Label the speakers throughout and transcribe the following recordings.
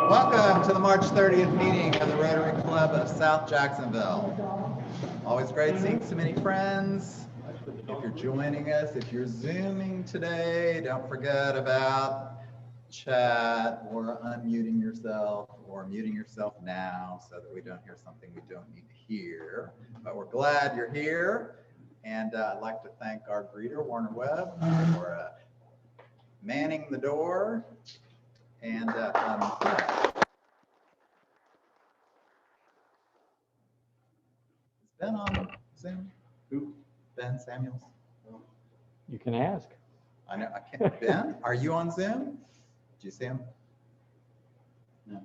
Speaker 1: Welcome to the March 30th meeting of the Rotary Club of South Jacksonville. Always great seeing so many friends. If you're joining us, if you're Zooming today, don't forget about chat or unmuting yourself or muting yourself now so that we don't hear something we don't need to hear. But we're glad you're here. And I'd like to thank our greeter, Warner Webb, for manning the door. And it's Ben on Zoom? Who? Ben Samuels?
Speaker 2: You can ask.
Speaker 1: I know. I can't. Ben, are you on Zoom? Did you see him? No.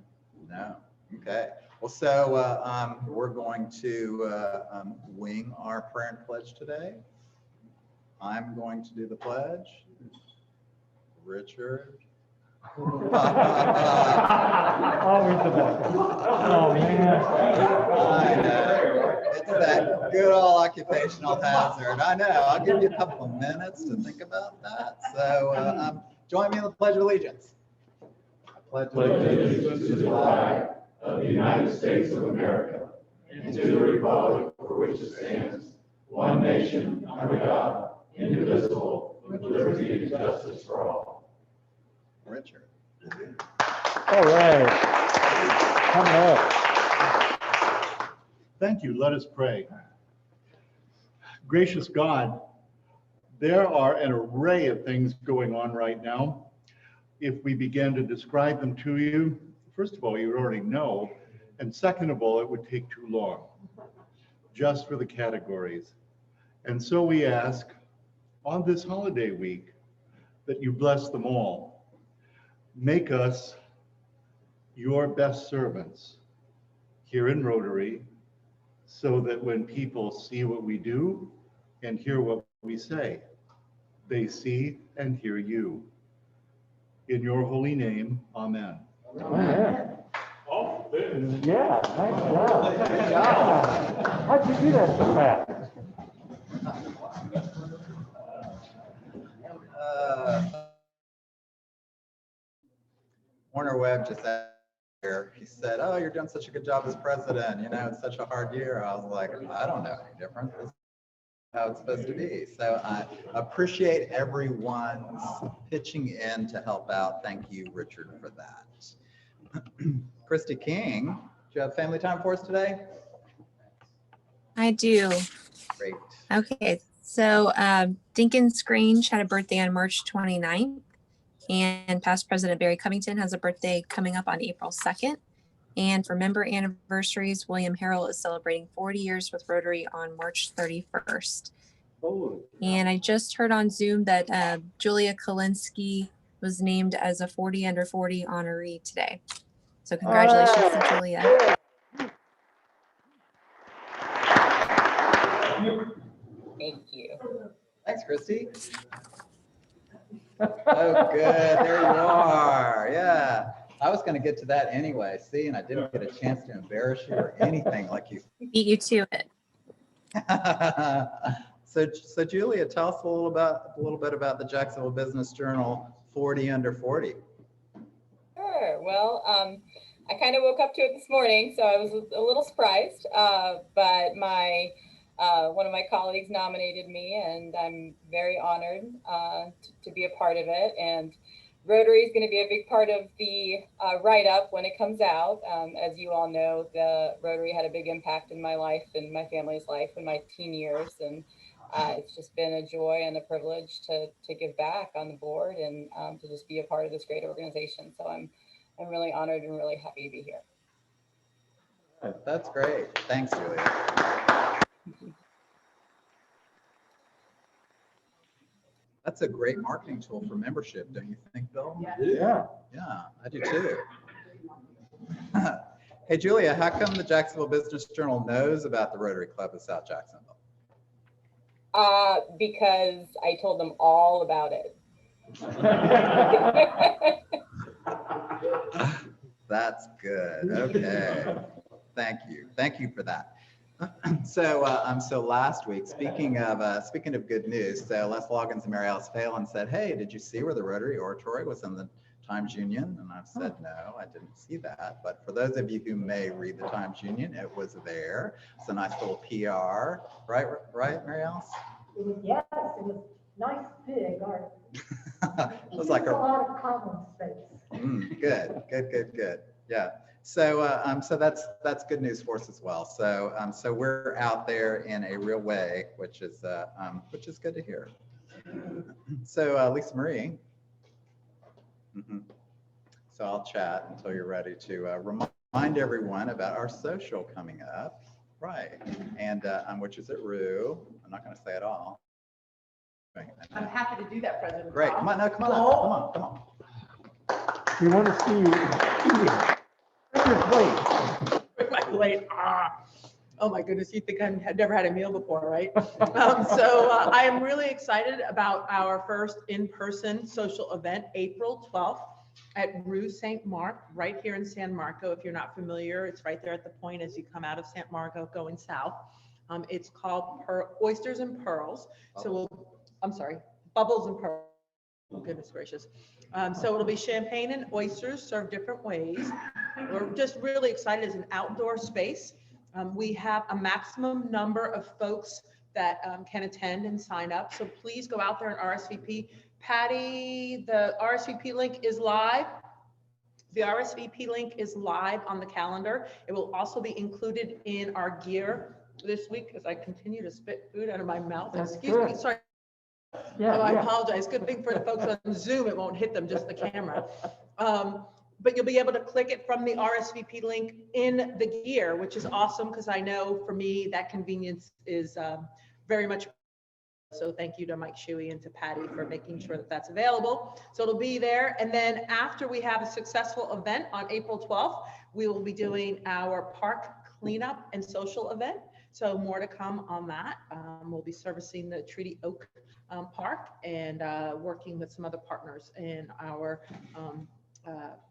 Speaker 1: No. Okay. Well, so we're going to wing our prayer and pledge today. I'm going to do the pledge. Richard.
Speaker 2: Always the best. Oh man.
Speaker 1: I know. It's that good old occupational hazard. I know. I'll give you a couple of minutes to think about that. So join me in the Pledge of Allegiance. I pledge
Speaker 3: allegiance to the flag of the United States of America and to the republic for which it stands, one nation under God, indivisible, with liberty and justice for all.
Speaker 1: Richard.
Speaker 2: All right. Coming up.
Speaker 4: Thank you. Let us pray. Gracious God, there are an array of things going on right now. If we began to describe them to you, first of all, you already know, and second of all, it would take too long, just for the categories. And so we ask, on this holiday week, that you bless them all. Make us your best servants here in Rotary, so that when people see what we do and hear what we say, they see and hear you. In your holy name, amen.
Speaker 2: Amen. Yeah, nice job. Good job. How'd you do that so fast?
Speaker 1: Warner Webb just asked here, he said, "Oh, you're doing such a good job as president. You know, it's such a hard year." I was like, I don't know any different. This is how it's supposed to be. So I appreciate everyone's pitching in to help out. Thank you, Richard, for that. Christy King, do you have family time for us today?
Speaker 5: I do.
Speaker 1: Great.
Speaker 5: Okay, so Dinkins Grange had a birthday on March 29th, and past President Barry Covington has a birthday coming up on April 2nd. And for member anniversaries, William Harrell is celebrating 40 years with Rotary on March 31st.
Speaker 2: Oh.
Speaker 5: And I just heard on Zoom that Julia Kalinsky was named as a 40 under 40 honoree today. So congratulations to Julia.
Speaker 6: Thank you.
Speaker 1: Thanks, Christy. Oh, good. There you are. Yeah. I was going to get to that anyway. See, and I didn't get a chance to embarrass you or anything like you.
Speaker 5: Beat you to it.
Speaker 1: So Julia, tell us a little bit about the Jacksonville Business Journal 40 under 40.
Speaker 6: Sure. Well, I kind of woke up to it this morning, so I was a little surprised. But one of my colleagues nominated me, and I'm very honored to be a part of it. And Rotary is going to be a big part of the write-up when it comes out. As you all know, the Rotary had a big impact in my life and my family's life in my teen years, and it's just been a joy and a privilege to give back on the board and to just be a part of this great organization. So I'm really honored and really happy to be here.
Speaker 1: That's great. Thanks, Julia. That's a great marketing tool for membership, don't you think, Bill?
Speaker 2: Yeah.
Speaker 1: Yeah, I do too. Hey, Julia, how come the Jacksonville Business Journal knows about the Rotary Club of South Jacksonville?
Speaker 6: Because I told them all about it.
Speaker 1: That's good. Okay. Thank you. Thank you for that. So last week, speaking of good news, so Les Loggins and Mary Alice Phelan said, "Hey, did you see where the Rotary Oratory was in the Times Union, and I've said, no, I didn't see that. But for those of you who may read the Times Union, it was there. It's a nice little PR, right, Mary Alice?
Speaker 7: It was, yes, it was nice, big art.
Speaker 1: It was like
Speaker 7: a
Speaker 1: a,
Speaker 7: lot of common space.
Speaker 1: good. Yeah. So, so that's good news for us as well. So, so we're out there in a real way, which is good to hear. So, Lisa Marie. So I'll chat until you're ready to remind everyone about our social coming up, right? And which is at Rue. I'm not going to say it all.
Speaker 8: I'm happy to do that, President.
Speaker 1: Great. Come on, no, come on.
Speaker 2: You want to see
Speaker 8: My plate. Oh my goodness, you think I've never had a meal before, right? So I am really excited about our first in-person social event, April 12th at Rue St. Mark, right here in San Marco. If you're not familiar, it's right there at the point as you come out of San Marco going south. It's called Oysters and Pearls. So I'm sorry, Bubbles and Pearls. Oh, goodness gracious. So it'll be champagne and oysters served different ways. We're just really excited. It's an outdoor space. We have a maximum number of folks that can attend and sign up. So please go out there and RSVP. Patty, the RSVP link is live. The RSVP link is live on the calendar. It will also be included in our gear this week as I continue to spit food out of my mouth.
Speaker 2: That's
Speaker 8: Excuse me,
Speaker 2: good.
Speaker 8: sorry.
Speaker 2: Yeah,
Speaker 8: Oh, I
Speaker 2: yeah.
Speaker 8: apologize. Good thing for the folks on Zoom, it won't hit them, just the camera. But you'll be able to click it from the RSVP link in the gear, which is awesome because I know for me that convenience is very much. So thank you to Mike Shuey and to Patty for making sure that that's available. So it'll be there. And then after we have a successful event on April 12th, we will be doing our park cleanup and social event. So more to come on that. We'll be servicing the Treaty Oak Park and working with some other partners in our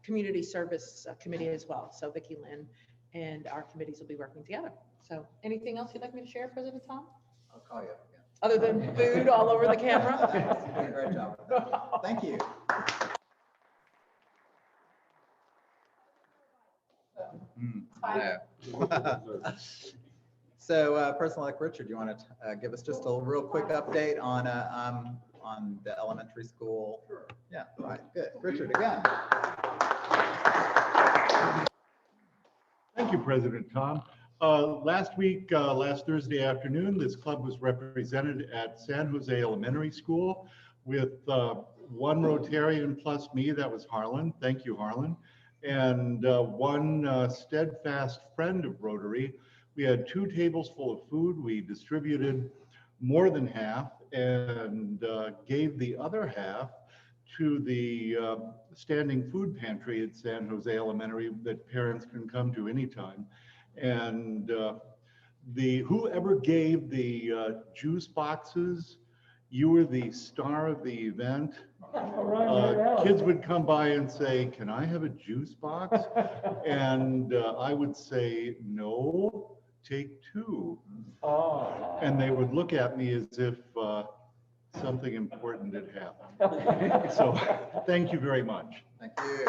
Speaker 8: community service committee as well. So Vicki Lynn and our committees will be working together. So anything else you'd like me to share, President Tom?
Speaker 1: I'll call you up again.
Speaker 8: Other than food all over the camera?
Speaker 1: You're doing a great job. Thank you. I know. So, person like Richard, you want to give us just a real quick update on the elementary school? Sure. Yeah, right, good. Richard, again.
Speaker 4: Thank you, President Tom. Last week, last Thursday afternoon, this club was represented at San Jose Elementary School with one Rotarian plus me, that was Harlan. Thank you, Harlan. And one steadfast friend of Rotary. We had 2 tables full of food. We distributed more than half and gave the other half to the standing food pantry at San Jose Elementary that parents can come to anytime. And whoever gave the juice boxes, you were the star of the event. Kids would come by and say, "Can I have a juice box?" And I would say, "No, take 2."
Speaker 2: Oh.
Speaker 4: And they would look at me as if something important had happened. So thank you very much.
Speaker 1: Thank you.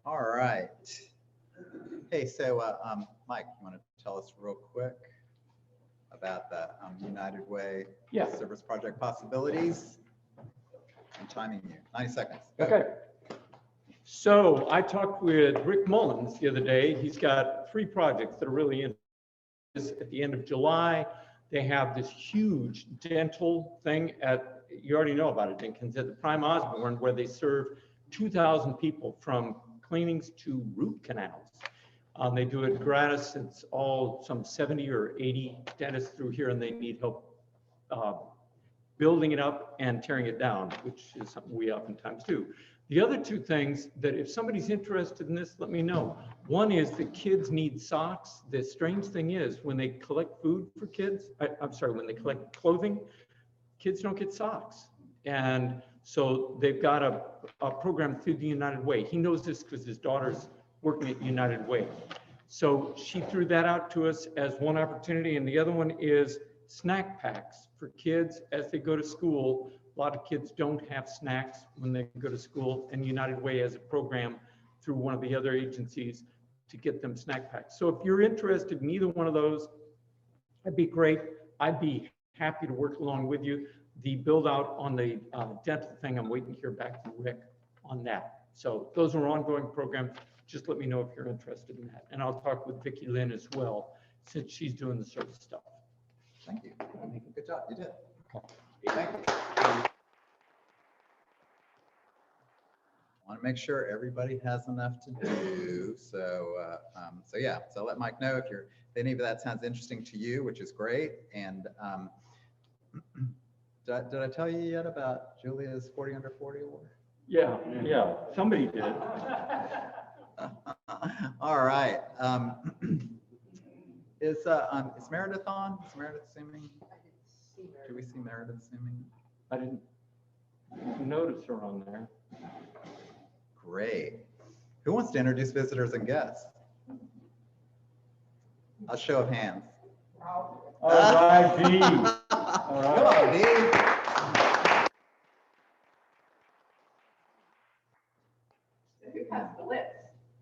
Speaker 1: All right. Hey, so Mike, you want to tell us real quick about the United Way service project possibilities? I'm timing you. 90 seconds. Go.
Speaker 9: Okay. So I talked with Rick Mullins the other day. He's got 3 projects that are really in. At the end of July, they have this huge dental thing at, you already know about it, Dinkins, at the Prime Osborne, where they serve 2,000 people from cleanings to root canals. They do it gratis. It's all some 70 or 80 dentists through here, and they need help building it up and tearing it down, which is something we oftentimes do. The other 2 things that if somebody's interested in this, let me know. One is the kids need socks. The strange thing is when they collect food for kids, when they collect clothing, kids don't get socks. And so they've got a program through the United Way. He knows this because his daughter's working at United Way. So she threw that out to us as one opportunity. And the other one is snack packs for kids as they go to school. A lot of kids don't have snacks when they go to school, and United Way has a program through one of the other agencies to get them snack packs. So if you're interested in either one of those, that'd be great. I'd be happy to work along with you. The build out on the dental thing, I'm waiting to hear back from Rick on that. So those are ongoing programs. Just let me know if you're interested in that. And I'll talk with Vicki Lynn as well, since she's doing the service stuff.
Speaker 1: Thank you. Good job. You did.
Speaker 9: Okay.
Speaker 1: Thank you. Want to make sure everybody has enough to do. So, yeah. So let Mike know if any of that sounds interesting to you, which is great. And did I tell you yet about Julia's 40 under 40 award?
Speaker 9: Yeah, somebody did.
Speaker 1: All right. Is Meredith on? Is Meredith zooming? Do we see Meredith zooming?
Speaker 9: I didn't notice her on there.
Speaker 1: Great. Who wants to introduce visitors and guests? A show of hands.
Speaker 2: All right, Dee. All right.
Speaker 1: Come on, Dee.
Speaker 10: Who has the list?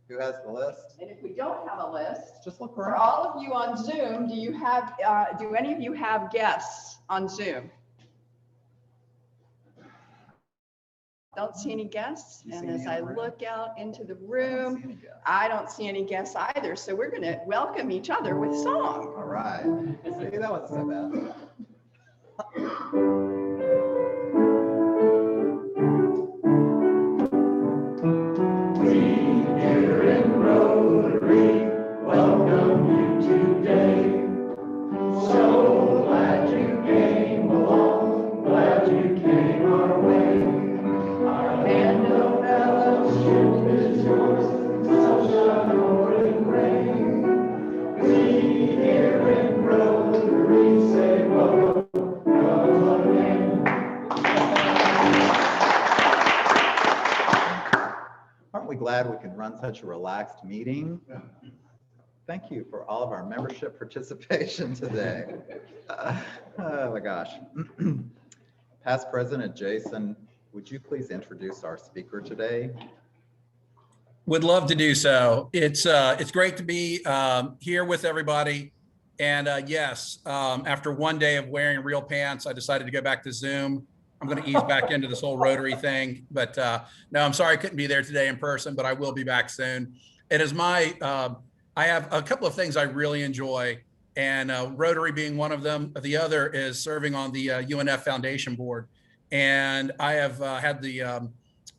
Speaker 1: Who has the list?
Speaker 10: And if we don't have a list,
Speaker 1: Just look
Speaker 10: for
Speaker 1: around.
Speaker 10: all of you on Zoom, do any of you have guests on Zoom? Don't see any guests.
Speaker 1: You see
Speaker 10: And
Speaker 1: any
Speaker 10: as
Speaker 1: in
Speaker 10: I
Speaker 1: the room?
Speaker 10: look out into the
Speaker 1: I don't see
Speaker 10: room,
Speaker 1: any guests.
Speaker 10: I don't see any guests either. So we're going to welcome each other with song.
Speaker 1: All right. See, that wasn't so bad.
Speaker 3: Here in Rotary, welcome you today. So glad you came along, glad you came our way. Our land of fellowship is yours, sunshine or in rain. We here in Rotary say welcome, come again.
Speaker 1: Aren't we glad we can run such a relaxed meeting? Thank you for all of our membership participation today. Oh my gosh. Past President Jason, would you please introduce our speaker today?
Speaker 11: Would love to do so. It's great to be here with everybody. And yes, after one day of wearing real pants, I decided to go back to Zoom. I'm going to ease back into this whole Rotary thing. But no, I'm sorry I couldn't be there today in person, but I will be back soon. It is my, I have a couple of things I really enjoy, and Rotary being one of them. The other is serving on the UNF Foundation Board. And I have had the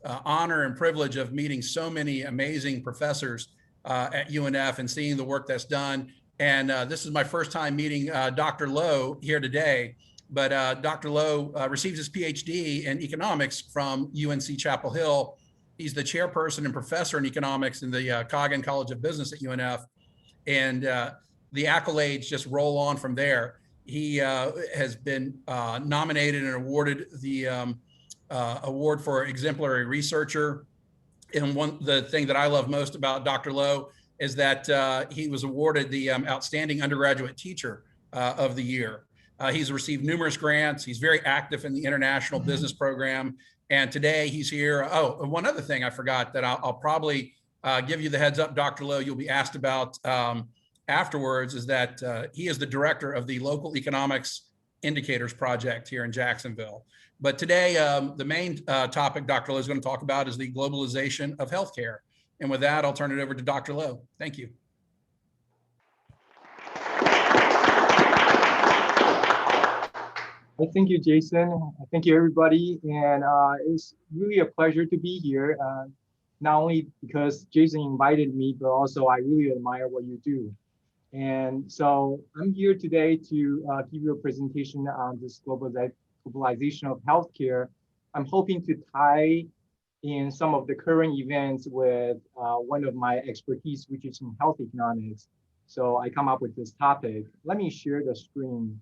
Speaker 11: honor and privilege of meeting so many amazing professors at UNF and seeing the work that's done. And this is my first time meeting Dr. Loh here today. But Dr. Loh receives his PhD in economics from UNC Chapel Hill. He's the chairperson and professor in economics in the Coggin College of Business at UNF. And the accolades just roll on from there. He has been nominated and awarded the award for exemplary researcher. And the thing that I love most about Dr. Loh is that he was awarded the outstanding undergraduate teacher of the year. He's received numerous grants. He's very active in the international business program. And today he's here. Oh, and one other thing I forgot that I'll probably give you the heads up, Dr. Loh, you'll be asked about afterwards, is that he is the director of the Local Economics Indicators Project here in Jacksonville. But today, the main topic Dr. Loh is going to talk about is the globalization of healthcare. And with that, I'll turn it over to Dr. Loh. Thank you.
Speaker 2: Well, thank you, Jason. Thank you, everybody. And it's really a pleasure to be here, not only because Jason invited me, but also I really admire what you do. And so I'm here today to give you a presentation on this globalization of healthcare. I'm hoping to tie in some of the current events with one of my expertise, which is in health economics. So I come up with this topic. Let me share the screen.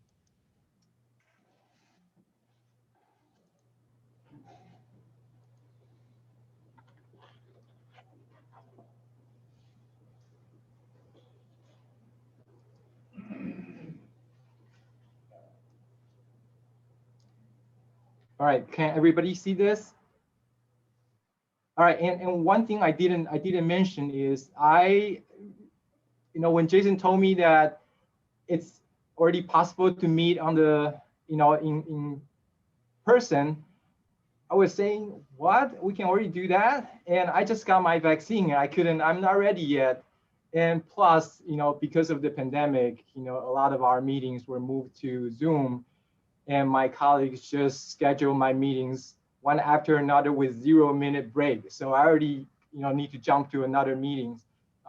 Speaker 2: All right, can everybody see this? All right, and one thing I didn't mention is when Jason told me that it's already possible to meet on the, in person, I was saying, what? We can already do that? And I just got my vaccine and I'm not ready yet. And plus, because of the pandemic, a lot of our meetings were moved to Zoom, and my colleagues just schedule my meetings one after another with 0-minute break. So I already, need to jump to another meeting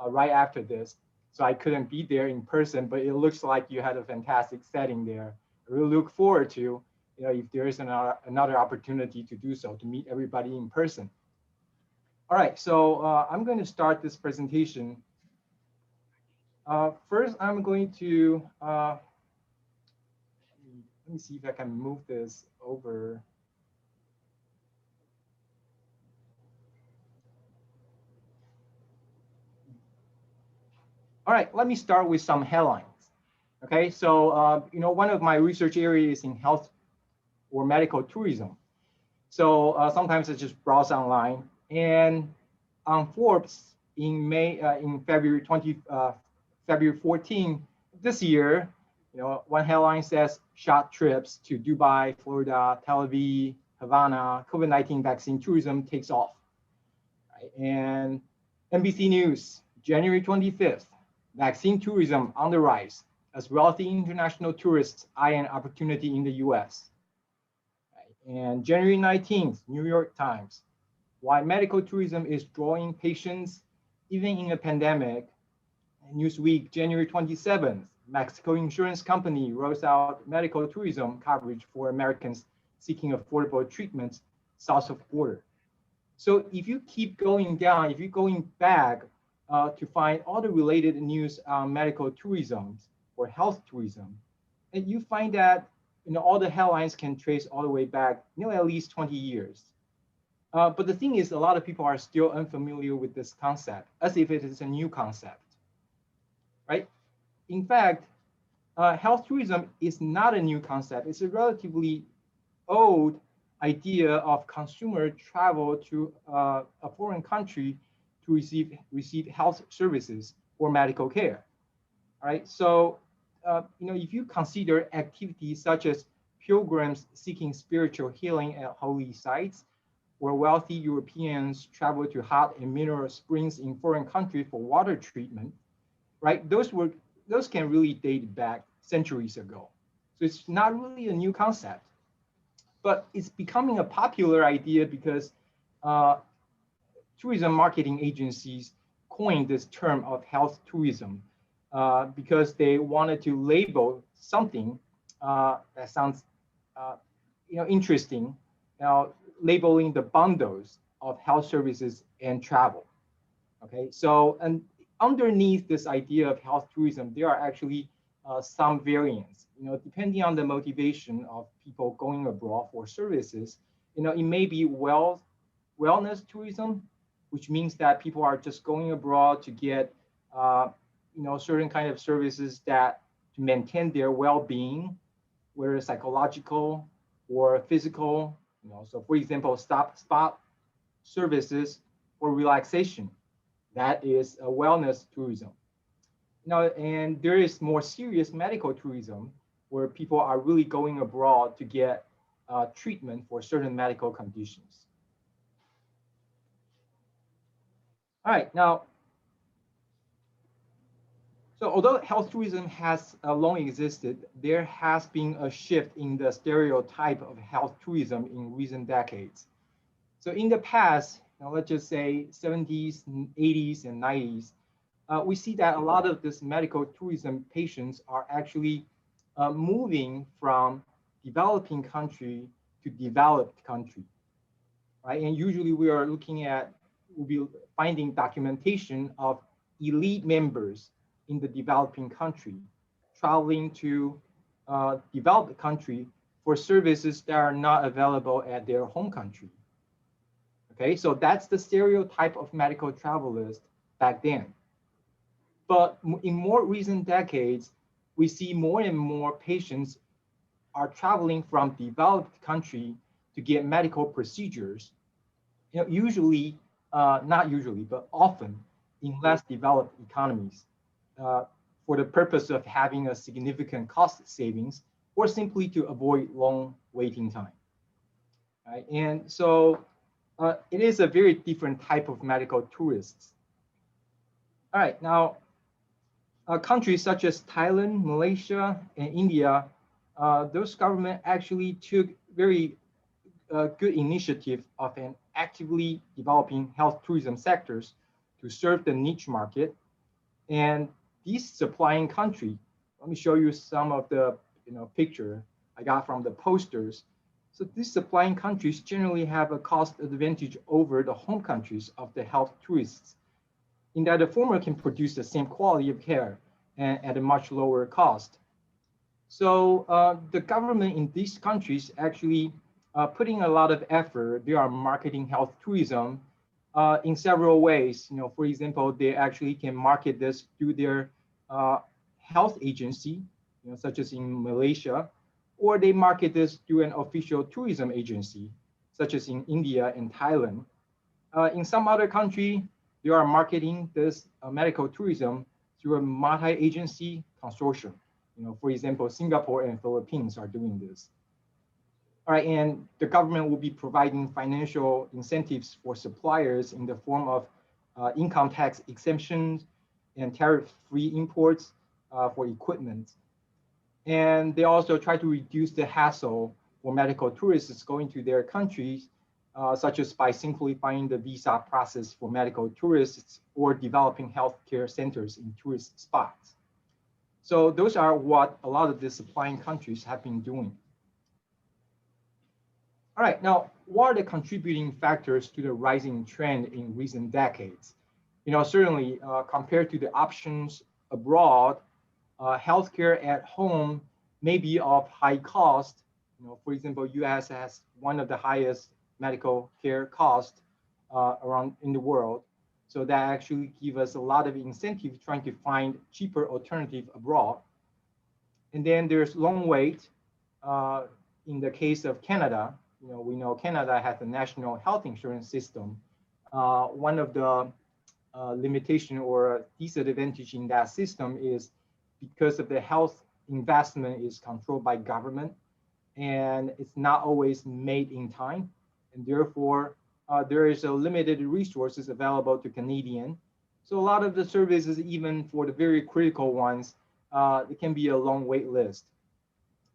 Speaker 2: right after this. So I couldn't be there in person, but it looks like you had a fantastic setting there. I really look forward to, if there is another opportunity to do so, to meet everybody in person. All right, so I'm going to start this presentation. First, I'm going to, let me see if I can move this over. All right, let me start with some headlines. Okay, so one of my research areas is in health or medical tourism. So sometimes I just browse online, and on Forbes in February 14 this year, one headline says short trips to Dubai, Florida, Tel Aviv, Havana, COVID-19 vaccine tourism takes off. Right? And NBC News, January 25th, vaccine tourism on the rise as wealthy international tourists eye an opportunity in the US. Right? And January 19th, New York Times, why medical tourism is drawing patients even in a pandemic. Newsweek, January 27th, Mexico insurance company rolls out medical tourism coverage for Americans seeking affordable treatments south of border. So if you keep going down, if you're going back to find all the related news on medical tourism or health tourism, and you find that all the headlines can trace all the way back at least 20 years. But the thing is, a lot of people are still unfamiliar with this concept, as if it is a new concept. Right? In fact, health tourism is not a new concept. It's a relatively old idea of consumer travel to a foreign country to receive health services or medical care. All right. So, if you consider activities such as pilgrims seeking spiritual healing at holy sites, or wealthy Europeans travel to hot and mineral springs in foreign countries for water treatment, right? Those can really date back centuries ago. So it's not really a new concept, but it's becoming a popular idea because tourism marketing agencies coined this term of health tourism because they wanted to label something that sounds interesting, labeling the bundles of health services and travel. Okay, so and underneath this idea of health tourism, there are actually some variants. Depending on the motivation of people going abroad for services, it may be wellness tourism, which means that people are just going abroad to get certain kind of services that to maintain their well-being, whether psychological or physical. So for example, spa services for relaxation. That is a wellness tourism. And there is more serious medical tourism where people are really going abroad to get treatment for certain medical conditions. All right, now, so although health tourism has long existed, there has been a shift in the stereotype of health tourism in recent decades. So in the past, let's just say 70s, 80s, and 90s, we see that a lot of this medical tourism patients are actually moving from developing country to developed country, right? And usually we'll be finding documentation of elite members in the developing country traveling to developed country for services that are not available at their home country. Okay, so that's the stereotype of medical travelers back then. But in more recent decades, we see more and more patients are traveling from developed country to get medical procedures, usually, not usually, but often in less developed economies for the purpose of having a significant cost savings or simply to avoid long waiting time. Right? And so it is a very different type of medical tourists. All right, now countries such as Thailand, Malaysia, and India, those government actually took very good initiative of an actively developing health tourism sectors to serve the niche market. And these supplying country, let me show you some of the picture I got from the posters. So these supplying countries generally have a cost advantage over the home countries of the health tourists, in that the former can produce the same quality of care and at a much lower cost. So the government in these countries actually putting a lot of effort. They are marketing health tourism in several ways. For example, they actually can market this through their health agency, such as in Malaysia, or they market this through an official tourism agency, such as in India and Thailand. In some other country, they are marketing this medical tourism through a multi-agency consortium. For example, Singapore and Philippines are doing this. All right, and the government will be providing financial incentives for suppliers in the form of income tax exemptions and tariff-free imports for equipment. And they also try to reduce the hassle for medical tourists going to their countries, such as by simplifying the visa process for medical tourists or developing healthcare centers in tourist spots. So those are what a lot of the supplying countries have been doing. All right, now, what are the contributing factors to the rising trend in recent decades? Certainly compared to the options abroad, healthcare at home may be of high cost. For example, US has one of the highest medical care costs around in the world. So that actually gives us a lot of incentive trying to find cheaper alternative abroad. And then there's long wait. In the case of Canada, we know Canada has a national health insurance system. One of the limitation or disadvantage in that system is because of the health investment is controlled by government and it's not always made in time. And therefore, there is a limited resources available to Canadian. So a lot of the services, even for the very critical ones, it can be a long wait list.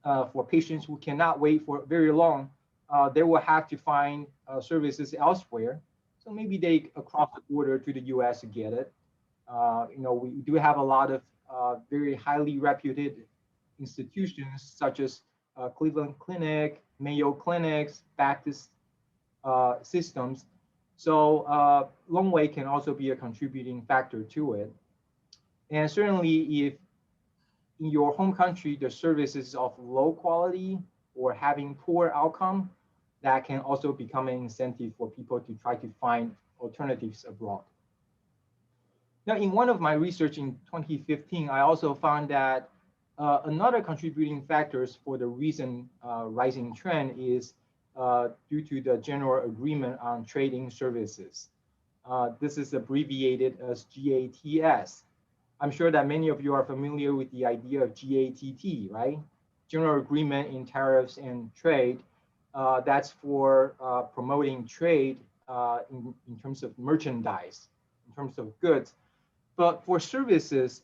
Speaker 2: For patients who cannot wait for very long, they will have to find services elsewhere. So maybe they across the border to the US to get it. We do have a lot of very highly reputed institutions such as Cleveland Clinic, Mayo Clinics, Baptist systems. So long wait can also be a contributing factor to it. And certainly if in your home country, the service is of low quality or having poor outcome, that can also become an incentive for people to try to find alternatives abroad. Now, in one of my research in 2015, I also found that another contributing factors for the recent rising trend is due to the General Agreement on Trading Services. This is abbreviated as GATS. I'm sure that many of you are familiar with the idea of GATT, right? General Agreement in Tariffs and Trade. That's for promoting trade in terms of merchandise, in terms of goods. But for services,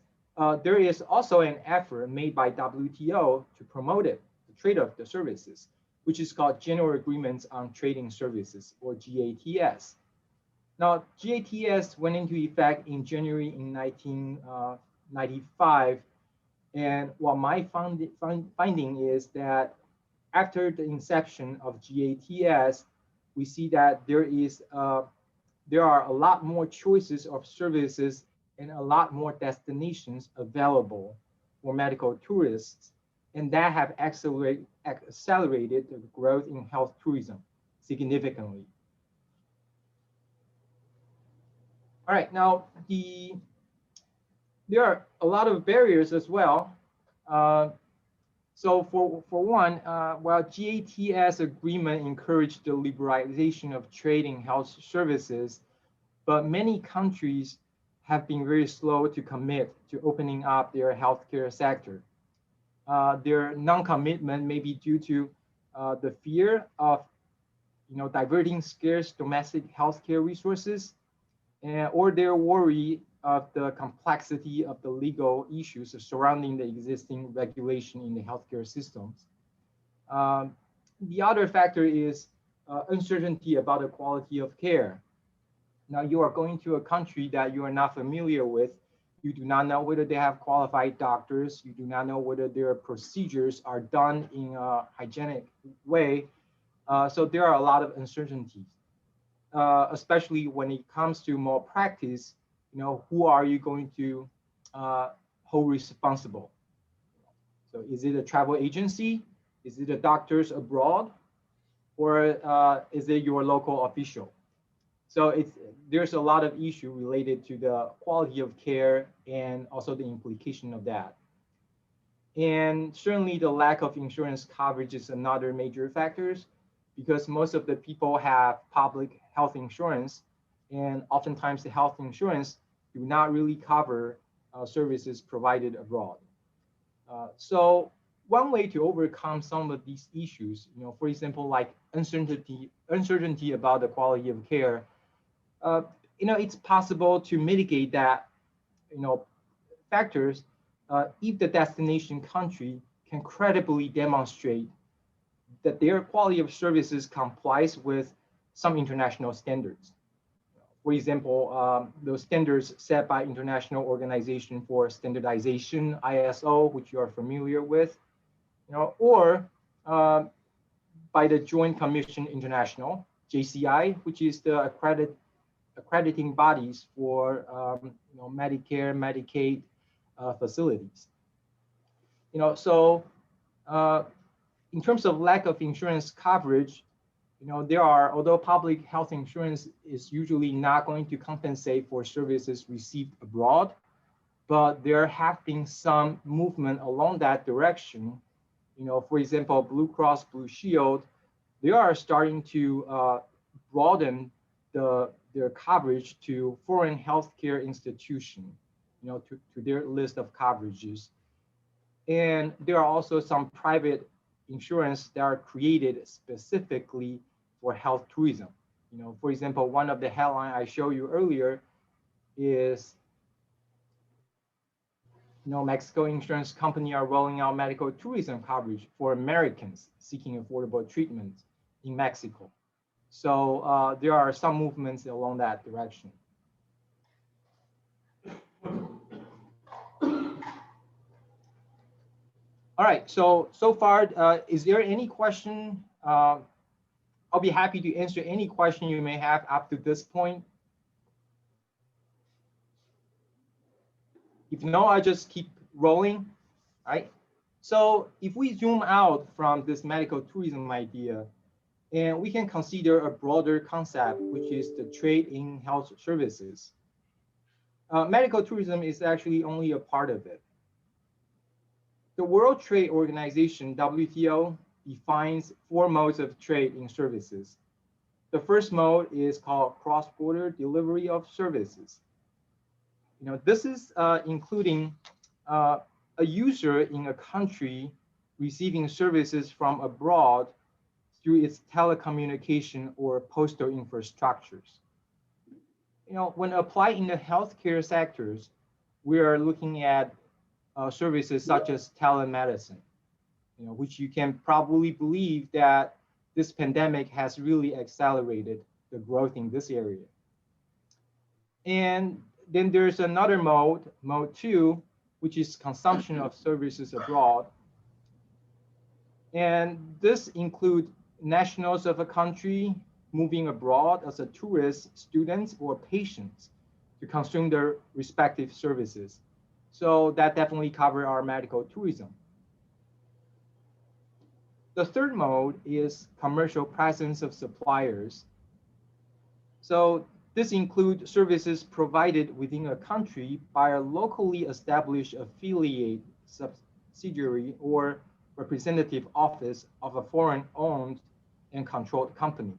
Speaker 2: there is also an effort made by WTO to promote it, the trade of the services, which is called General Agreements on Trading Services, or GATS. Now, GATS went into effect in January in 1995. And what my finding is that after the inception of GATS, we see that there are a lot more choices of services and a lot more destinations available for medical tourists. And that have accelerated the growth in health tourism significantly. All right, now there are a lot of barriers as well. So for one, while GATS agreement encouraged the liberalization of trade in health services, but many countries have been very slow to commit to opening up their healthcare sector. Their non-commitment may be due to the fear of diverting scarce domestic healthcare resources, or their worry of the complexity of the legal issues surrounding the existing regulation in the healthcare systems. The other factor is uncertainty about the quality of care. Now you are going to a country that you are not familiar with. You do not know whether they have qualified doctors. You do not know whether their procedures are done in a hygienic way. So there are a lot of uncertainties, especially when it comes to malpractice. Who are you going to hold responsible? So is it a travel agency? Is it the doctors abroad? Or is it your local official? So there's a lot of issue related to the quality of care and also the implication of that. And certainly the lack of insurance coverage is another major factor, because most of the people have public health insurance, and oftentimes the health insurance do not really cover services provided abroad. So one way to overcome some of these issues, for example, like uncertainty about the quality of care, it's possible to mitigate that, factors if the destination country can credibly demonstrate that their quality of services complies with some international standards. For example, those standards set by International Organization for Standardization, ISO, which you are familiar with, or by the Joint Commission International, JCI, which is the accrediting bodies for Medicare, Medicaid facilities. So in terms of lack of insurance coverage, although public health insurance is usually not going to compensate for services received abroad, but there have been some movement along that direction. For example, Blue Cross Blue Shield, they are starting to broaden their coverage to foreign healthcare institutions, to their list of coverages. And there are also some private insurance that are created specifically for health tourism. For example, one of the headlines I showed you earlier is, Mexico insurance company are rolling out medical tourism coverage for Americans seeking affordable treatment in Mexico. So there are some movements along that direction. All right, so far, is there any question? I'll be happy to answer any question you may have up to this point. If no, I just keep rolling, right? So if we zoom out from this medical tourism idea, and we can consider a broader concept, which is the trade in health services. Medical tourism is actually only a part of it. The World Trade Organization, WTO, defines 4 modes of trade in services. The first mode is called cross-border delivery of services. This is including a user in a country receiving services from abroad through its telecommunication or postal infrastructures. When applied in the healthcare sectors, we are looking at services such as telemedicine, which you can probably believe that this pandemic has really accelerated the growth in this area. And then there's another mode 2, which is consumption of services abroad. And this includes nationals of a country moving abroad as a tourist, students, or patients to consume their respective services. So that definitely covers our medical tourism. The third mode is commercial presence of suppliers. So this includes services provided within a country by a locally established affiliate, subsidiary, or representative office of a foreign-owned and controlled company.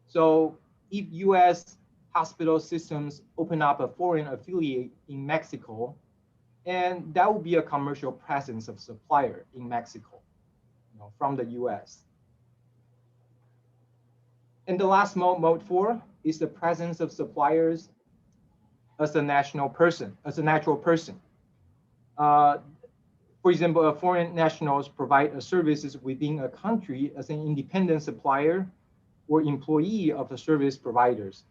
Speaker 2: So if US hospital systems open up a foreign affiliate in Mexico, and that would be a commercial presence of supplier in Mexico, from the US. And the last mode, mode 4, is the presence of suppliers as a natural person. For example, foreign nationals provide services within a country as an independent supplier or employee of the service providers.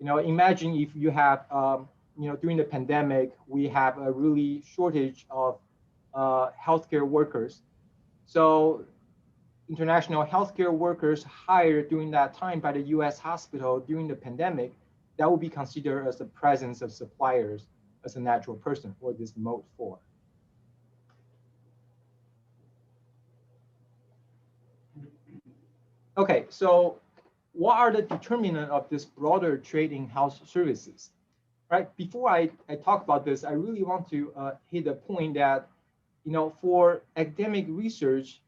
Speaker 2: Imagine if you have, during the pandemic, we have a really shortage of healthcare workers. So international healthcare workers hired during that time by the US hospital during the pandemic, that will be considered as the presence of suppliers as a natural person, or this mode 4. Okay, so what are the determinants of this broader trading house services? Right, before I talk about this, I really want to hit the point that, for academic research,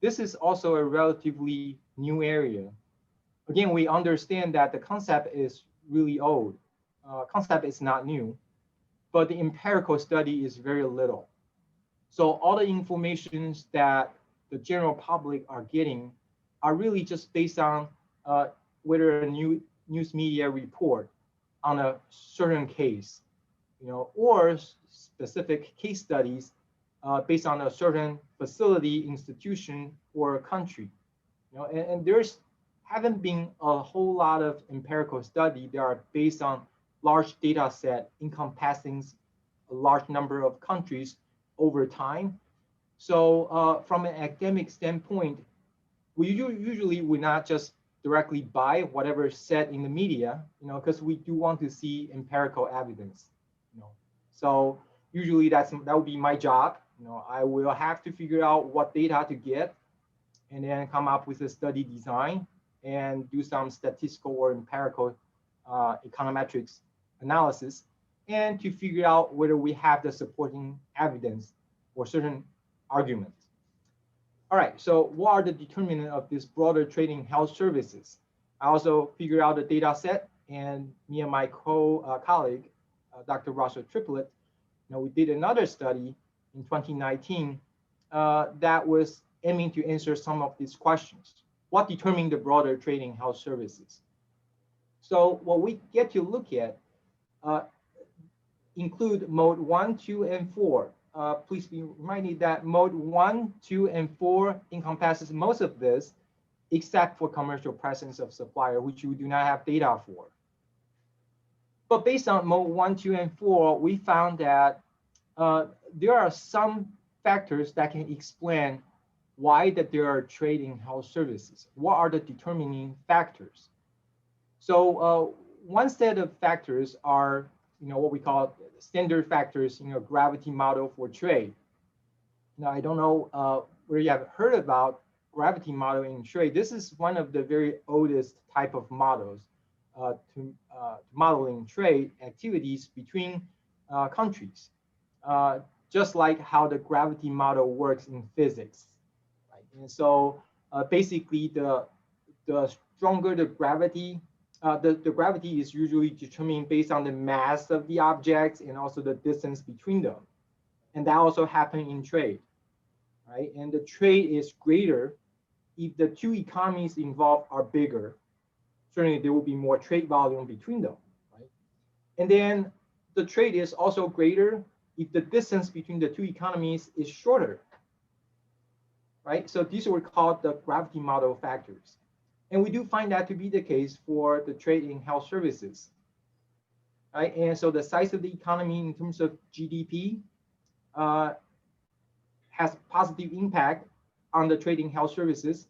Speaker 2: this is also a relatively new area. Again, we understand that the concept is really old. Concept is not new, but the empirical study is very little. So all the informations that the general public are getting are really just based on whether a news media report on a certain case, or specific case studies based on a certain facility, institution, or country. And there's haven't been a whole lot of empirical study that are based on large data set encompassing a large number of countries over time. So from an academic standpoint, we usually would not just directly buy whatever is said in the media, because we do want to see empirical evidence. So usually that would be my job. I will have to figure out what data to get, and then come up with a study design and do some statistical or empirical econometrics analysis, and to figure out whether we have the supporting evidence for certain arguments. All right, so what are the determinants of this broader trading health services? I also figured out the data set, and me and my colleague, Dr. Russell Triplett, we did another study in 2019 that was aiming to answer some of these questions. What determined the broader trading health services? So what we get to look at include mode 1, 2, and 4. Please be reminded that mode 1, 2, and 4 encompasses most of this, except for commercial presence of supplier, which we do not have data for. But based on mode 1, 2, and 4, we found that there are some factors that can explain why that there are trading health services. What are the determining factors? So one set of factors are, what we call standard factors in a gravity model for trade. Now, I don't know where you have heard about gravity model in trade. This is one of the very oldest type of models to modeling trade activities between countries, just like how the gravity model works in physics. Right? And so basically, the stronger the gravity, the gravity is usually determined based on the mass of the objects and also the distance between them. And that also happens in trade, right? And the trade is greater if the two economies involved are bigger. Certainly there will be more trade volume between them, right? And then the trade is also greater if the distance between the two economies is shorter, right? So these were called the gravity model factors. And we do find that to be the case for the trade in health services, right? And so the size of the economy in terms of GDP has positive impact on the trade in health services,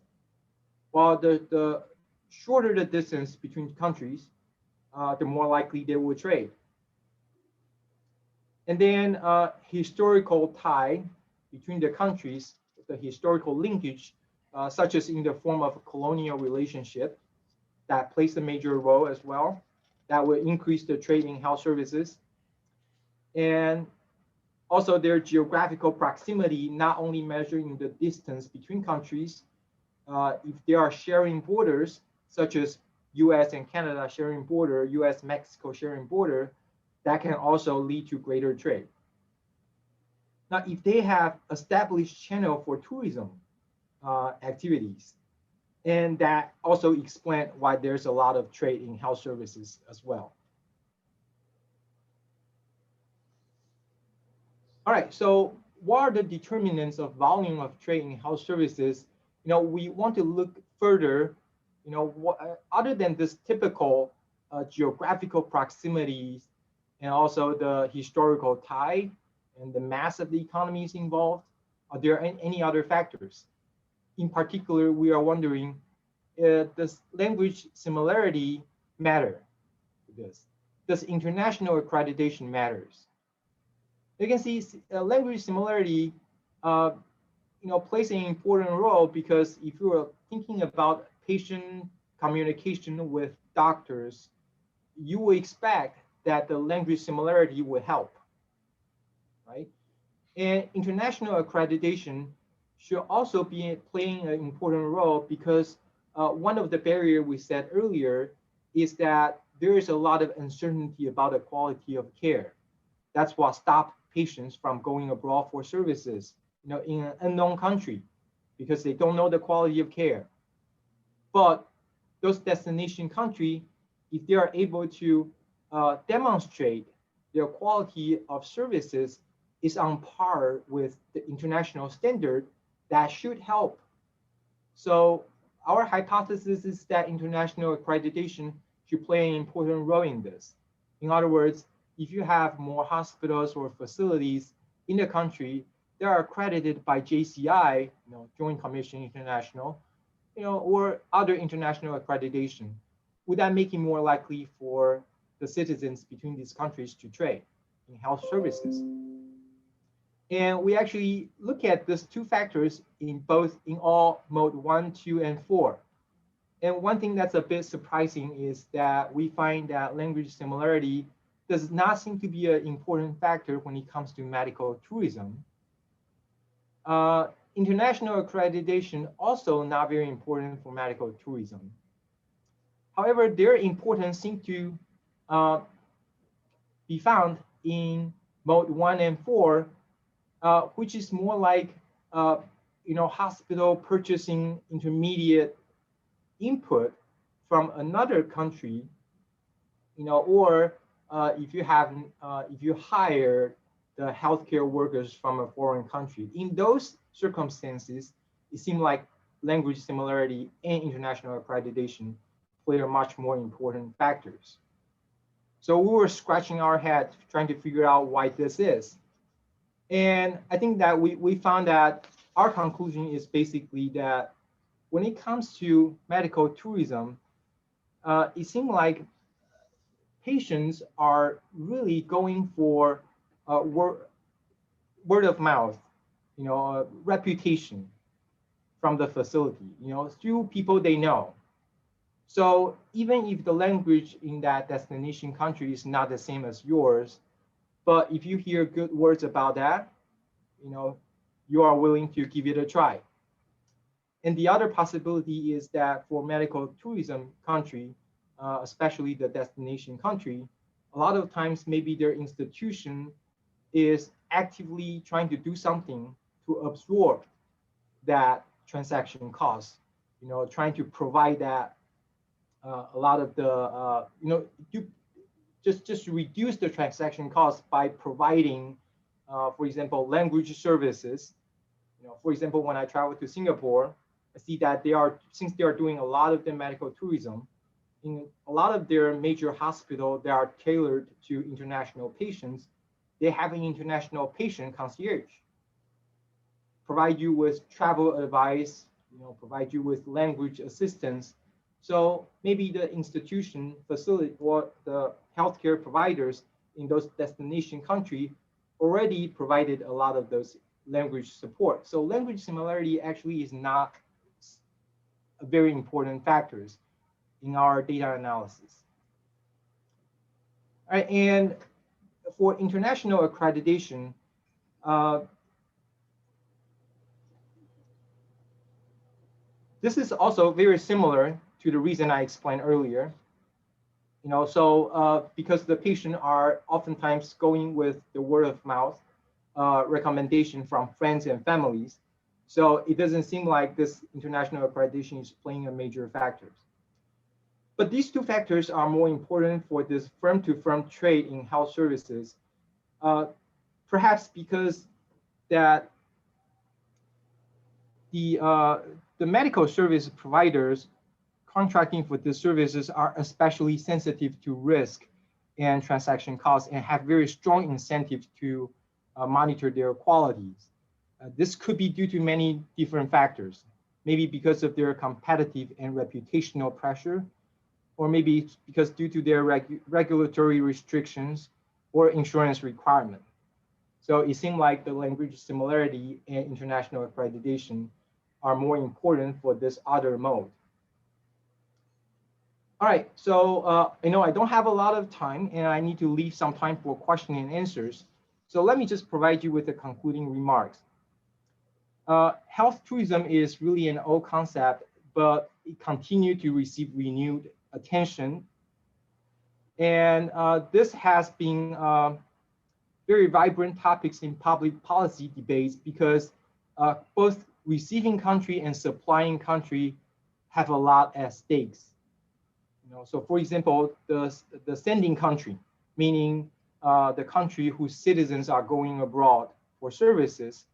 Speaker 2: while the shorter the distance between countries, the more likely they will trade. And then historical tie between the countries, the historical linkage, such as in the form of a colonial relationship, that plays a major role as well, that will increase the trade in health services. And Also, their geographical proximity, not only measuring the distance between countries, if they are sharing borders, such as US and Canada sharing border, US-Mexico sharing border, that can also lead to greater trade. Now, if they have established channel for tourism activities, and that also explains why there's a lot of trade in health services as well. All right, so what are the determinants of volume of trade in health services? We want to look further, what, other than this typical geographical proximities and also the historical tie and the mass of the economies involved, are there any other factors? In particular, we are wondering, does language similarity matter to this? Does international accreditation matters? You can see language similarity plays an important role, because if you are thinking about patient communication with doctors, you will expect that the language similarity will help, right? And international accreditation should also be playing an important role, because one of the barriers we said earlier is that there is a lot of uncertainty about the quality of care. That's what stops patients from going abroad for services, in an unknown country, because they don't know the quality of care. But those destination countries, if they are able to demonstrate their quality of services is on par with the international standard, that should help. So our hypothesis is that international accreditation should play an important role in this. In other words, if you have more hospitals or facilities in the country that are accredited by JCI, Joint Commission International, or other international accreditation, would that make it more likely for the citizens between these countries to trade in health services? And we actually look at these two factors in all mode 1, 2, and 4. And one thing that's a bit surprising is that we find that language similarity does not seem to be an important factor when it comes to medical tourism. International accreditation also not very important for medical tourism. However, their importance seems to be found in mode 1 and 4, which is more like hospital purchasing intermediate input from another country, or if you hire the healthcare workers from a foreign country. In those circumstances, it seemed like language similarity and international accreditation play a much more important factors. So we were scratching our head trying to figure out why this is. And I think that we found that our conclusion is basically that when it comes to medical tourism, it seemed like patients are really going for word of mouth, reputation from the facility, through people they know. So even if the language in that destination country is not the same as yours, but if you hear good words about that, you are willing to give it a try. And the other possibility is that for medical tourism country, especially the destination country, a lot of times maybe their institution is actively trying to do something to absorb that transaction cost, trying to provide that a lot of the, just reduce the transaction cost by providing, for example, language services. For example, when I travel to Singapore, I see that since they are doing a lot of the medical tourism, in a lot of their major hospitals that are tailored to international patients, they have an international patient concierge, provide you with travel advice, provide you with language assistance. So maybe the institution, facility, or the healthcare providers in those destination country already provided a lot of those language support. So language similarity actually is not a very important factors in our data analysis. All right, and for international accreditation, This is also very similar to the reason I explained earlier. Because the patient are oftentimes going with the word of mouth recommendation from friends and families. So it doesn't seem like this international accreditation is playing a major factor. But these two factors are more important for this firm-to-firm trade in health services, perhaps because that the medical service providers contracting for these services are especially sensitive to risk and transaction costs and have very strong incentives to monitor their qualities. This could be due to many different factors, maybe because of their competitive and reputational pressure, or maybe because due to their regulatory restrictions or insurance requirement. So it seemed like the language similarity and international accreditation are more important for this other mode. All right, so I know I don't have a lot of time and I need to leave some time for question and answers. So let me just provide you with the concluding remarks. Health tourism is really an old concept, but it continued to receive renewed attention. And this has been very vibrant topics in public policy debates because both receiving country and supplying country have a lot at stakes. So for example, the sending country, meaning the country whose citizens are going abroad for services,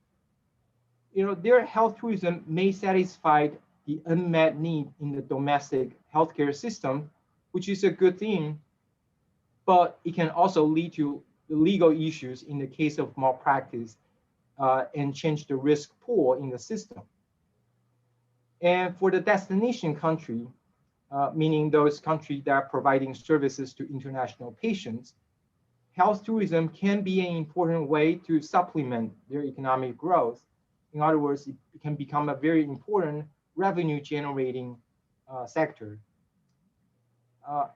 Speaker 2: their health tourism may satisfy the unmet need in the domestic healthcare system, which is a good thing, but it can also lead to legal issues in the case of malpractice and change the risk pool in the system. And for the destination country, meaning those countries that are providing services to international patients, health tourism can be an important way to supplement their economic growth. In other words, it can become a very important revenue generating sector.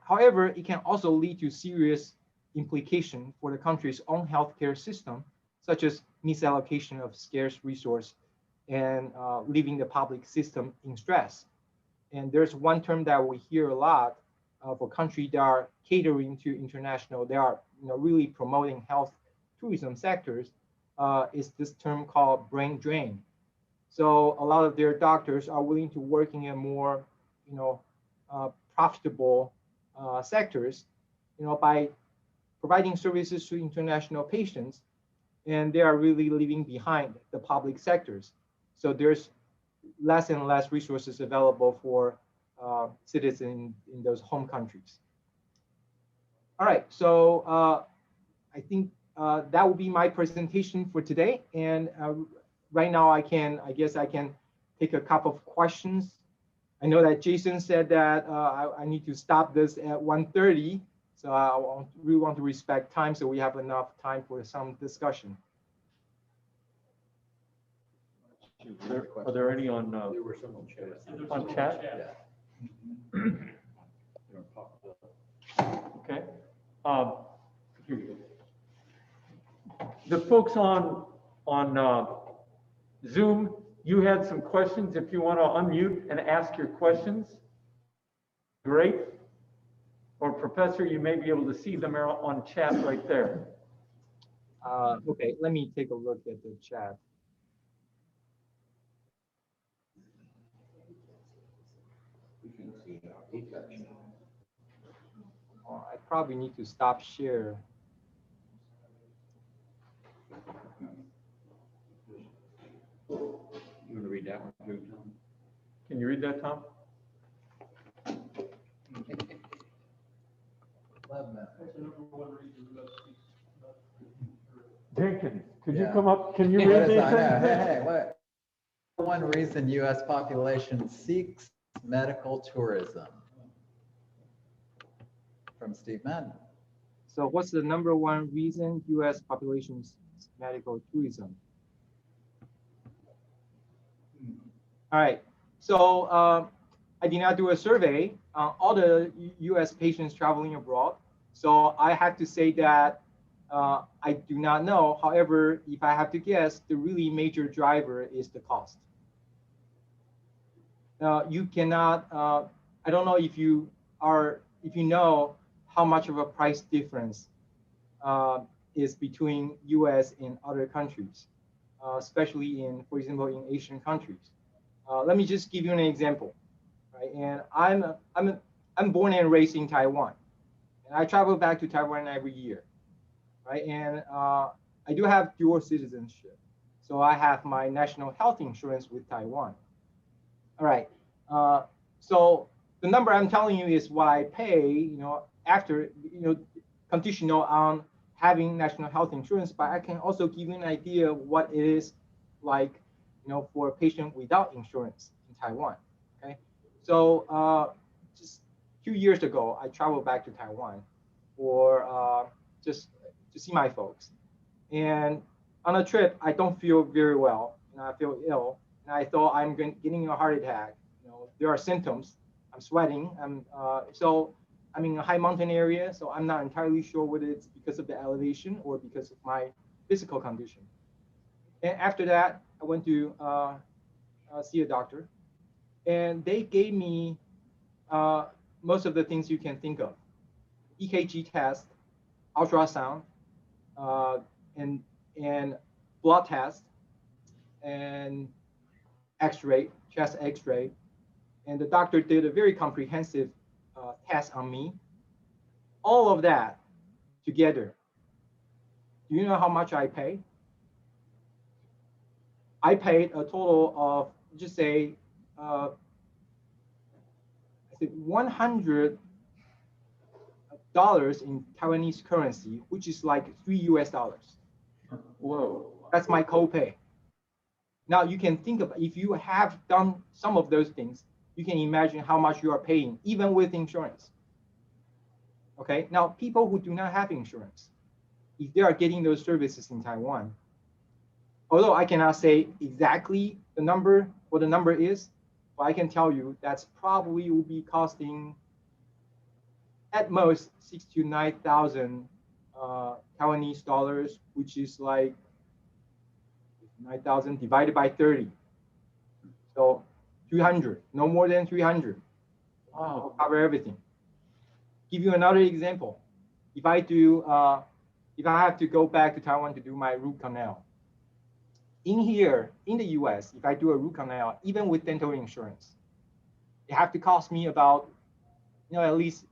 Speaker 2: However, it can also lead to serious implications for the country's own healthcare system, such as misallocation of scarce resource and leaving the public system in stress. And there's one term that we hear a lot for countries that are catering to international, they are really promoting health tourism sectors, is this term called brain drain. So a lot of their doctors are willing to work in a more profitable sectors, by providing services to international patients, and they are really leaving behind the public sectors. So there's less and less resources available for citizens in those home countries. All right, so I think that will be my presentation for today. And right now I guess I can take a couple of questions. I know that Jason said that I need to stop this at 1:30. So I really want to respect time so we have enough time for some discussion.
Speaker 9: Are there any on?
Speaker 3: There were some on chat.
Speaker 9: On chat?
Speaker 3: Yeah.
Speaker 9: Okay. Here we go. The folks on Zoom, you had some questions. If you want to unmute and ask your questions, great. Or Professor, you may be able to see them on chat right there.
Speaker 2: Okay, let me take a look at the chat. I probably need to stop share.
Speaker 3: You want to read that one too, Tom?
Speaker 9: Can you read that, Tom? Jenkins, could you come up? Can you read
Speaker 1: Yes,
Speaker 9: these
Speaker 1: I know.
Speaker 9: things?
Speaker 1: Hey, what? One reason U.S. population seeks medical tourism. From Steve Madden.
Speaker 2: So what's the #1 reason U.S. population seeks medical tourism? All right, so I did not do a survey on all the U.S. patients traveling abroad. So I have to say that I do not know. However, if I have to guess, the really major driver is the cost. You cannot, I don't know if you know how much of a price difference is between US and other countries, especially in, for example, in Asian countries. Let me just give you an example, right? And I'm born and raised in Taiwan, and I travel back to Taiwan every year, right? And I do have dual citizenship, so I have my national health insurance with Taiwan. All right, so the number I'm telling you is what I pay, after, conditional on having national health insurance, but I can also give you an idea of what it is like, for a patient without insurance in Taiwan, okay? So just 2 years ago, I traveled back to Taiwan for just to see my folks. And on a trip, I don't feel very well, and I feel ill, and I thought I'm getting a heart attack. There are symptoms. I'm sweating. So I'm in a high mountain area, so I'm not entirely sure whether it's because of the elevation or because of my physical condition. And after that, I went to see a doctor, and they gave me most of the things you can think of: EKG test, ultrasound, and blood test, and X-ray, chest X-ray. And the doctor did a very comprehensive test on me. All of that together. Do you know how much I paid? I paid a total of, just say, I think $100 in Taiwanese currency, which is like $3 US.
Speaker 9: Whoa.
Speaker 2: That's my copay. Now you can think of, if you have done some of those things, you can imagine how much you are paying, even with insurance. Okay, now people who do not have insurance, if they are getting those services in Taiwan, although I cannot say exactly the number, what the number is, but I can tell you that's probably will be costing at most 6,000 to 9,000 Taiwanese dollars, which is like 9,000 divided by 30. So 300, no more than 300. Wow, cover everything. Give you another example. If I have to go back to Taiwan to do my root canal, in here, in the US, if I do a root canal, even with dental insurance, it have to cost me about, at least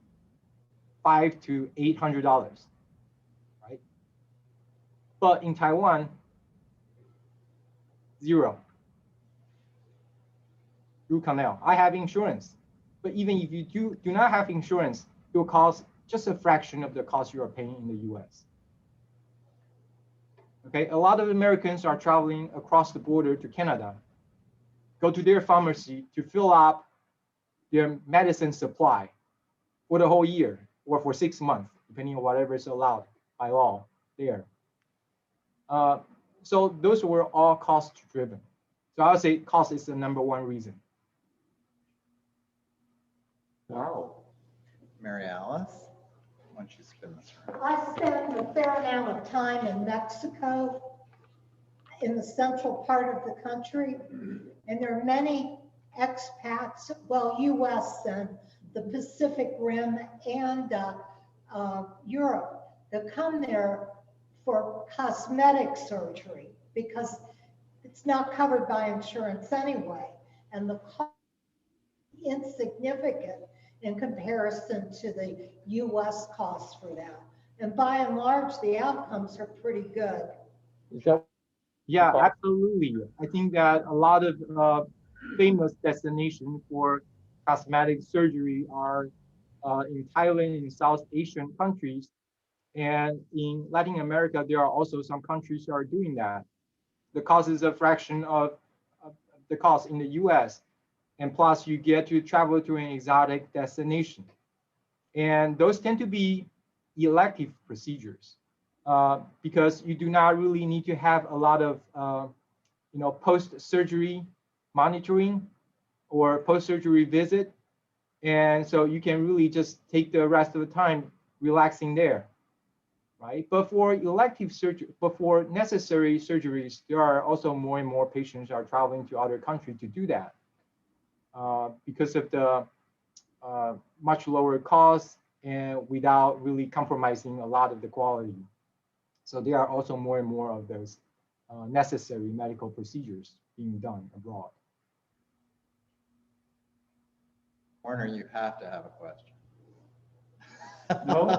Speaker 2: $500 to $800, right? But in Taiwan, zero. Root canal. I have insurance, but even if you do not have insurance, it will cost just a fraction of the cost you are paying in the US. Okay, a lot of Americans are traveling across the border to Canada, go to their pharmacy to fill up their medicine supply for the whole year or for 6 months, depending on whatever is allowed by law there. So those were all cost driven. So I would say cost is the #1 reason.
Speaker 9: Wow.
Speaker 1: Mary Alice, why don't you spin this around?
Speaker 7: I spend a fair amount of time in Mexico, in the central part of the country, and there are many expats, well, US and the Pacific Rim and Europe, that come there for cosmetic surgery because it's not covered by insurance anyway, and the cost is insignificant in comparison to the US costs for that. And by and large, the outcomes are pretty good.
Speaker 2: Yeah, absolutely. I think that a lot of famous destinations for cosmetic surgery are in Thailand, in South Asian countries, and in Latin America, there are also some countries that are doing that. The cost is a fraction of the cost in the US, and plus you get to travel to an exotic destination. And those tend to be elective procedures because you do not really need to have a lot of post-surgery monitoring or post-surgery visit. And so you can really just take the rest of the time relaxing there, right? But for elective surgery, but for necessary surgeries, there are also more and more patients are traveling to other countries to do that because of the much lower cost and without really compromising a lot of the quality. So there are also more and more of those necessary medical procedures being done abroad.
Speaker 1: Warner, you have to have a question.
Speaker 3: No,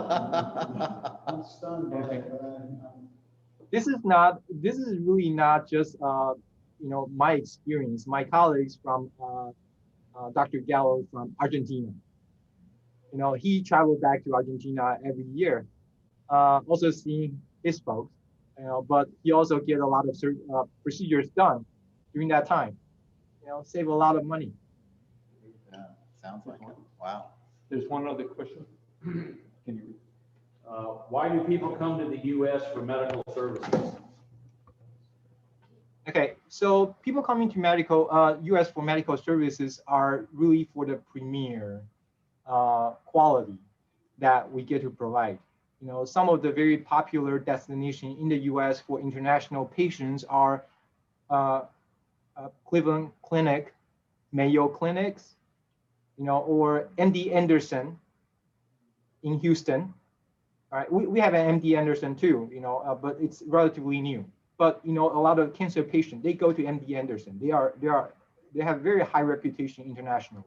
Speaker 3: I'm stunned by it, but
Speaker 2: This is really not just my experience. My colleagues from Dr. Gallo from Argentina. He traveled back to Argentina every year, also seeing his folks. But he also get a lot of procedures done during that time. Save a lot of money.
Speaker 1: Yeah, sounds like it. Wow.
Speaker 9: There's one other question. Can you?
Speaker 3: why do people come to the U.S. for medical services?
Speaker 2: Okay, so people coming to U.S. for medical services are really for the premier quality that we get to provide. Some of the very popular destinations in the U.S. for international patients are Cleveland Clinic, Mayo Clinics, or MD Anderson in Houston. All right, we have an MD Anderson too, but it's relatively new. But a lot of cancer patients, they go to MD Anderson. They have very high reputation internationally.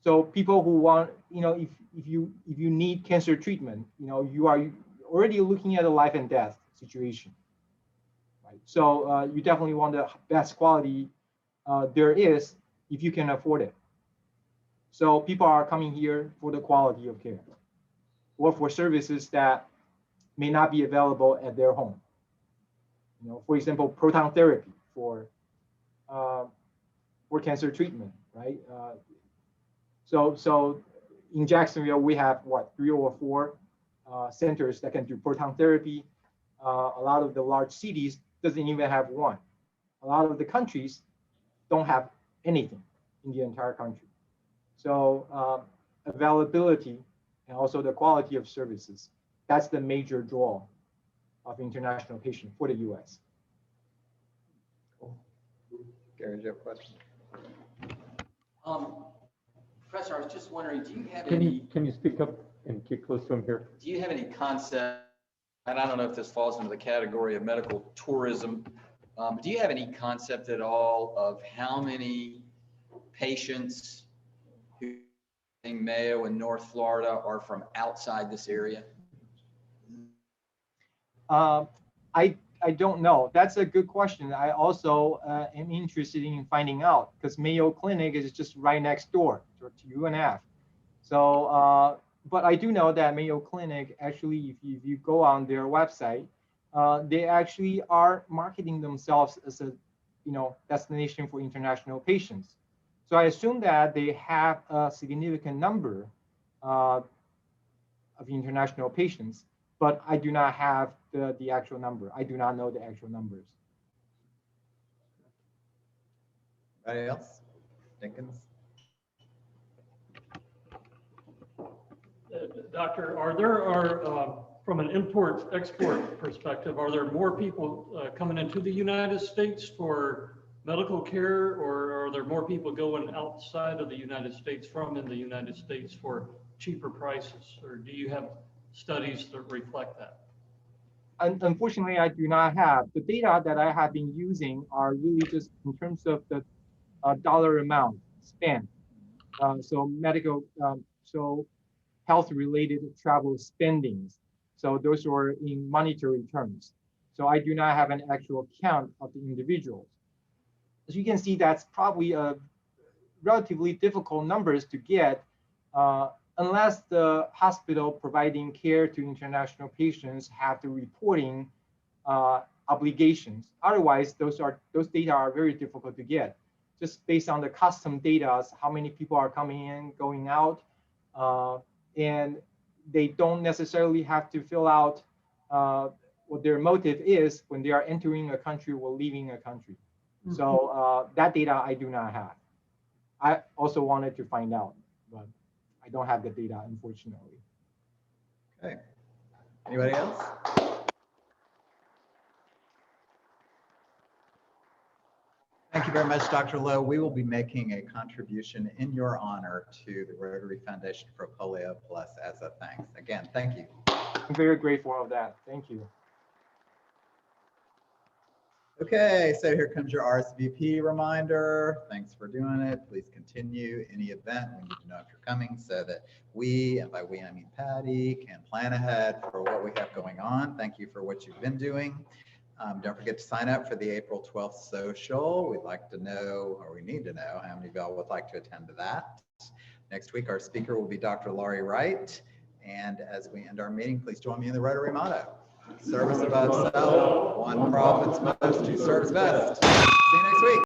Speaker 2: So people who want, if you need cancer treatment, you are already looking at a life and death situation, right? So you definitely want the best quality there is if you can afford it. So people are coming here for the quality of care or for services that may not be available at their home. For example, proton therapy for cancer treatment, right? So in Jacksonville, we have 3 or 4 centers that can do proton therapy. A lot of the large cities doesn't even have one. A lot of the countries don't have anything in the entire country. So availability and also the quality of services, that's the major draw of international patients for the U.S.
Speaker 1: Gary, do you have a question?
Speaker 12: Professor, I was just wondering, do you have
Speaker 9: Can you speak up and get close to him here?
Speaker 12: do you have any concept, and I don't know if this falls into the category of medical tourism, but do you have any concept at all of how many patients who in Mayo and North Florida are from outside this area?
Speaker 2: I don't know. That's a good question. I also am interested in finding out because Mayo Clinic is just right next door to UNF. So, but I do know that Mayo Clinic actually, if you go on their website, they actually are marketing themselves as a destination for international patients. So I assume that they have a significant number of international patients, but I do not have the actual number. I do not know the actual numbers.
Speaker 1: Anybody else? Dinkins?
Speaker 13: Doctor, from an import-export perspective, are there more people coming into the United States for medical care, or are there more people going outside of the United States from in the United States for cheaper prices? Or do you have studies that reflect that?
Speaker 2: Unfortunately, I do not have. The data that I have been using are really just in terms of the dollar amount spent. So health-related travel spendings. So those are in monetary terms. So I do not have an actual count of the individuals. As you can see, that's probably a relatively difficult numbers to get unless the hospital providing care to international patients have the reporting obligations. Otherwise, those data are very difficult to get. Just based on the custom data, how many people are coming in, going out, and they don't necessarily have to fill out what their motive is when they are entering a country or leaving a country. Mm-hmm. So that data I do not have. I also wanted to find out, but I don't have the data, unfortunately.
Speaker 1: Okay. Anybody else? Thank you very much, Dr. Loh. We will be making a contribution in your honor to the Rotary Foundation for Polio Plus as a thanks. Again, thank you.
Speaker 2: I'm very grateful of that. Thank you.
Speaker 1: Okay, so here comes your RSVP reminder. Thanks for doing it. Please continue any event. We need to know if you're coming so that we, and by we I mean Patty, can plan ahead for what we have going on. Thank you for what you've been doing. Don't forget to sign up for the April 12th social. We'd like to know, or we need to know, how many of y'all would like to attend to that. Next week, our speaker will be Dr. Laurie Wright. And as we end our meeting, please join me in the Rotary motto. Service above self, one profits most, two serves best. See you next week.